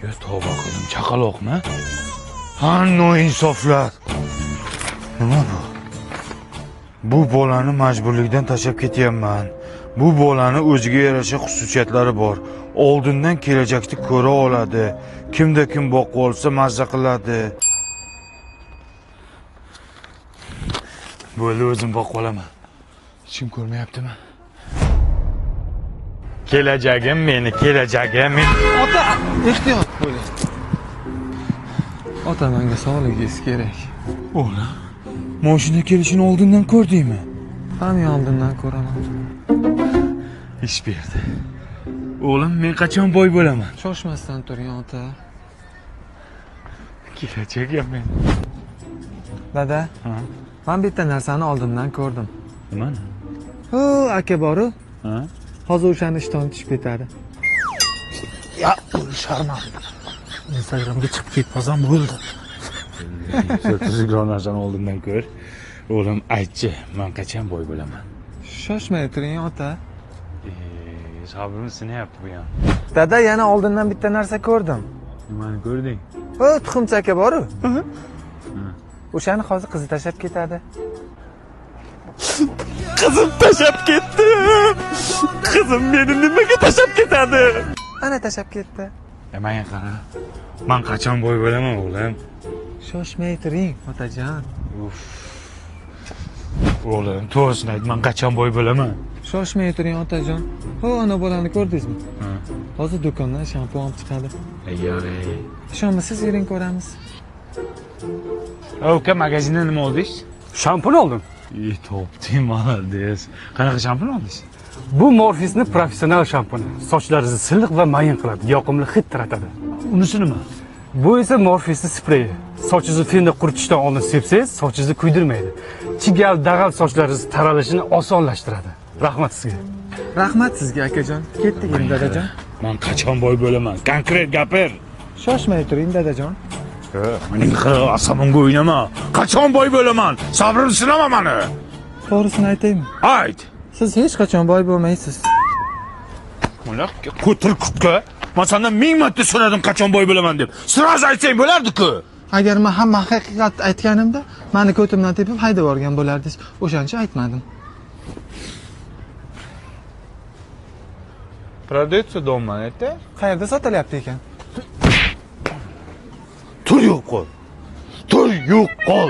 Yo tavba qildim, chaqaloqmi? Ha, noinsoflar. Nima bu? Bu bolani majburlikdan tashlab ketyapman. Bu bolani o'ziga yarasha xususiyatlari bor. Oldindan kelajakni ko'ra oladi. Kimda kim boqib olsa mazza qiladi. Bo'ldi, o'zim boqib olaman. Hech kim ko'rmayaptimi? Kelajagim meni, kelajagim men. Ota, ehtiyot bo'ling. Ota, menga sog'ligingiz kerak. O'g'lim, mashina kelishini oldindan ko'rdingmi? Qani oldindan ko'raman. Ish berdi. O'g'lim, men qachon boy bo'laman? Shoshmasdan turing, ota. Kelajagim men. Dada, Ha? men bitta narsani oldindan ko'rdim. Nimani? Ho, aka boru. Ha? Hozir o'shani ishdan tushib ketadi. Ya, sharman. Instagramga chiqib ketmasam bo'ldi. Tuzukroq narsani oldindan ko'r. O'g'lim, aytchi, men qachon boy bo'laman? Shoshmay turing, ota. Sabrim sinayapti bu ham. Dada, yana oldindan bitta narsa ko'rdim. Nimani ko'rding? O, tuxumchi aka boru. O'shani hozir qizi tashlab ketadi. Qizim tashlab ketdi. Qizim meni nimaga tashlab ketadi? Ana tashlab ketdi. Menga qara. Men qachon boy bo'laman, o'g'lim? Shoshmay turing, otajon. O'g'lim, to'g'risini ayt, men qachon boy bo'laman? Shoshmay turing, otajon. Ho, ana bolani ko'rdingizmi? Ha. Hozir do'kondan shampun olib chiqadi. Yo'q. Ishonmasangiz yering ko'ramiz. Uka, magazindan nima oldingiz? Shampun oldim. Topding, молодец. Qanaqa shampun oldingiz? Bu Morpheus'ni professional shampuni. Sochlaringizni silliq va mayin qiladi, yoqimli hid taratadi. Unisi nima? Bu esa Morpheus'ni spreyi. Sochingizni fenda quritishdan oldin sepsangiz, sochingizni kuydirmaydi. Chigal, dag'al sochlaringiz taralishini osonlashtiradi. Rahmat sizga. Rahmat sizga, akajon. Ketdik endi, dadajon. Men qachon boy bo'laman? Konkret gapir. Shoshmay turing, dadajon. Mening asabimga o'ynama. Qachon boy bo'laman? Sabrim sinama meni. To'g'risini aytaymi? Ayt. Siz hech qachon boy bo'lmaysiz. Mana ko'tir kutga. Men sendan 1000 marta so'radim qachon boy bo'laman deb. Siraz aytsang bo'lardi-ku. Agar men hamma haqiqat aytganimda, meni ko'timdan tepib haydab yuborgan bo'lardingiz. O'shancha aytmadim. Продается дома, это? Qayerda sotilyapti ekan? Tur yo'q qol. Tur yo'q qol.